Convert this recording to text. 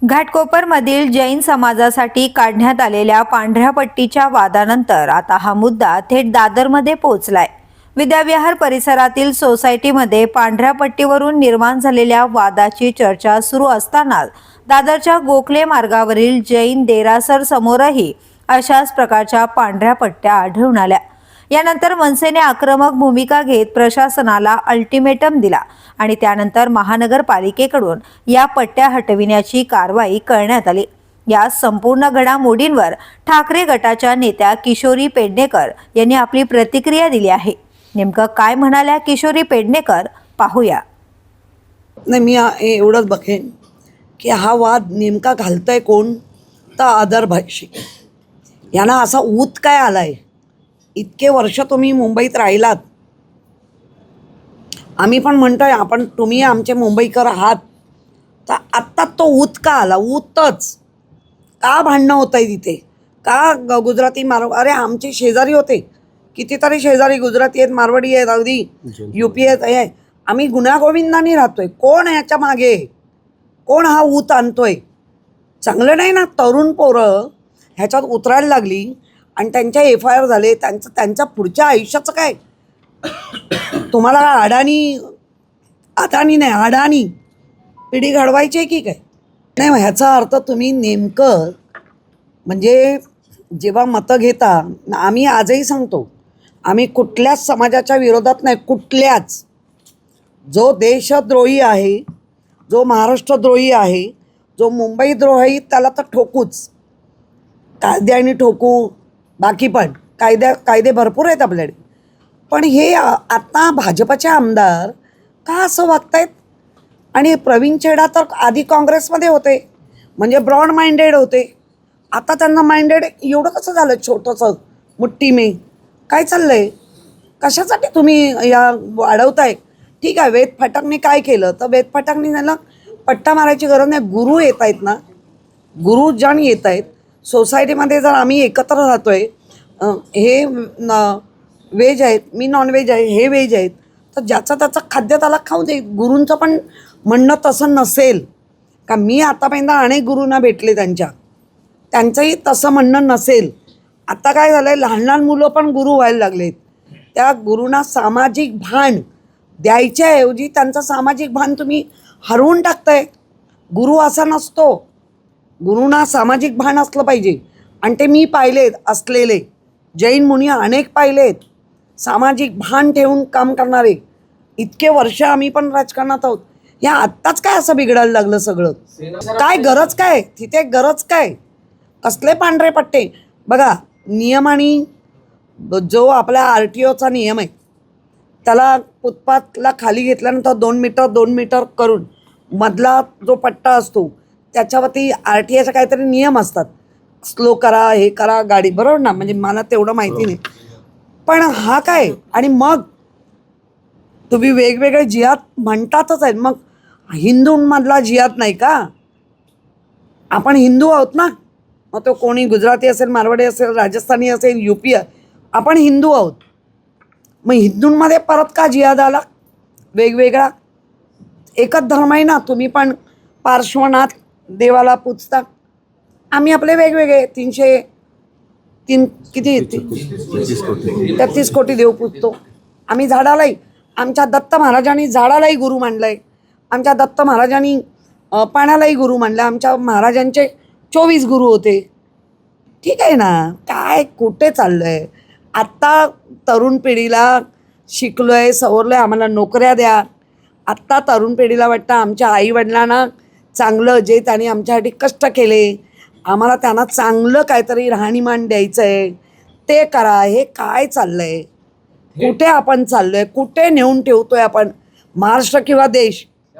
घाटकोपरमधील जैन समाजासाठी काढण्यात आलेल्या पांढऱ्या पट्टीच्या वादानंतर आता हा मुद्दा थेट दादरमध्ये पोहोचलाय. विद्याविहार परिसरातील सोसायटीमध्ये पांढऱ्या पट्टीवरून निर्माण झालेल्या वादाची चर्चा सुरू असतानाच दादरच्या गोखले मार्गावरील जैन देरासर समोरही अशाच प्रकारच्या पांढऱ्या पट्ट्या आढळून आल्या. यानंतर मनसेने आक्रमक भूमिका घेत प्रशासनाला अल्टिमेटम दिला आणि त्यानंतर महानगरपालिकेकडून या पट्ट्या हटविण्याची कारवाई करण्यात आली. या संपूर्ण घडामोडींवर ठाकरे गटाच्या नेत्या किशोरी पेडणेकर यांनी आपली प्रतिक्रिया दिली आहे. नेमकं काय म्हणाल्या किशोरी पेडणेकर पाहूया. नाही, मी एवढंच बघेन की हा वाद नेमका घालतंय कोण, तर आदर भाषिक. यांना असा ऊत काय आलाय? इतके वर्ष तुम्ही मुंबईत राहिलात, आम्ही पण म्हणतोय आपण तुम्ही आमचे मुंबईकर आहात, तर आत्ता तो ऊत का आला? ऊतच का भांडणं होत आहे तिथे? का गुजराती अरे आमचे शेजारी होते, कितीतरी शेजारी गुजराती आहेत, मारवाडी आहेत, अगदी UP आहेत. आम्ही गुण्यागोविंदाने राहतोय. कोण याच्या मागे? कोण हा ऊत आणतोय? चांगलं नाही ना. तरुण पोरं ह्याच्यात उतरायला लागली आणि त्यांच्या FIR झाले. त्यांच्या पुढच्या आयुष्याचं काय? तुम्हाला अडाणी पिढी घडवायची आहे की काय? नाही, ह्याचा अर्थ तुम्ही नेमकं म्हणजे जेव्हा मतं घेता, आम्ही आजही सांगतो, आम्ही कुठल्याच समाजाच्या विरोधात नाही, कुठल्याच. जो देशद्रोही आहे, जो महाराष्ट्रद्रोही आहे, जो मुंबईद्रोही, त्याला तर ठोकूच, कायद्याने ठोकू. बाकी पण कायदे भरपूर आहेत आपल्याकडे. पण हे आता भाजपचे आमदार का असं वागतायत? आणि प्रवीण छेडा तर आधी काँग्रेसमध्ये होते, म्हणजे ब्रॉड माइंडेड होते. आता त्यांना माइंडेड एवढं कसं झालं? छोटंसं मुठ्ठी में काय चाललं आहे? कशासाठी तुम्ही या वाढवताय? ठीक आहे, वेद फाटकने काय केलं? तर वेद फाटकने त्यांना पट्टा मारायची गरज नाही. गुरु येत आहेत ना, गुरुजन येत आहेत सोसायटीमध्ये. जर आम्ही एकत्र राहतोय, हे व्हेज आहेत, मी नॉनव्हेज आहे, हे व्हेज आहेत, तर ज्याचं त्याचं खाद्य त्याला खाऊ दे. गुरूंचं पण म्हणणं तसं नसेल का? मी आतापर्यंत अनेक गुरूंना भेटले, त्यांचंही तसं म्हणणं नसेल. आता काय झालं आहे, लहान लहान मुलं पण गुरु व्हायला लागलेत. त्या गुरूंना सामाजिक भान द्यायच्याऐवजी त्यांचं सामाजिक भान तुम्ही हरवून टाकताय. गुरु असा नसतो. गुरूंना सामाजिक भान असलं पाहिजे. आणि ते मी पाहिलेत असलेले जैन मुनी अनेक पाहिलेत, सामाजिक भान ठेवून काम करणारे. इतके वर्ष आम्ही पण राजकारणात आहोत. या आत्ताच काय असं बिघडायला लागलं सगळं? काय गरज काय तिथे? गरज काय? कसले पांढरे पट्टे? बघा, नियमाने जो आपल्या RTOचा नियम आहे, त्याला फुटपाथला खाली घेतल्यानंतर 2 मीटर करून मधला जो पट्टा असतो त्याच्यावरती RTOचे काहीतरी नियम असतात. स्लो करा, हे करा गाडी, बरोबर ना? म्हणजे मला तेवढं माहिती नाही. पण हा काय? आणि मग तुम्ही वेगवेगळे जिहाद म्हणतातच आहेत. मग हिंदूंमधला जिहाद नाही का? आपण हिंदू आहोत ना. मग तो कोणी गुजराती असेल, मारवाडी असेल, राजस्थानी असेल, UP, आपण हिंदू आहोत. मग हिंदूंमध्ये परत का जिहाद आला वेगवेगळा? एकच धर्म आहे ना. तुम्ही पण पार्श्वनाथ देवाला पूजता, आम्ही आपले वेगवेगळे 33 कोटी देव पूजतो. आम्ही झाडालाही, आमच्या दत्त महाराजांनी झाडालाही गुरु मानलंय, आमच्या दत्त महाराजांनी पाण्यालाही गुरु मानलं. आमच्या महाराजांचे 24 गुरु होते. ठीक आहे ना. काय कुठे चाललं आहे? आत्ता तरुण पिढीला शिकलोय, सवरलोय, आम्हाला नोकऱ्या द्या. आत्ता तरुण पिढीला वाटतं आमच्या आईवडिलांना चांगलं, जे त्यांनी आमच्यासाठी कष्ट केले, आम्हाला त्यांना चांगलं काहीतरी राहणीमान द्यायचं आहे, ते करा. हे काय चाललं आहे? कुठे आपण चाललो आहे? कुठे नेऊन ठेवतो आहे आपण महाराष्ट्र किंवा देश?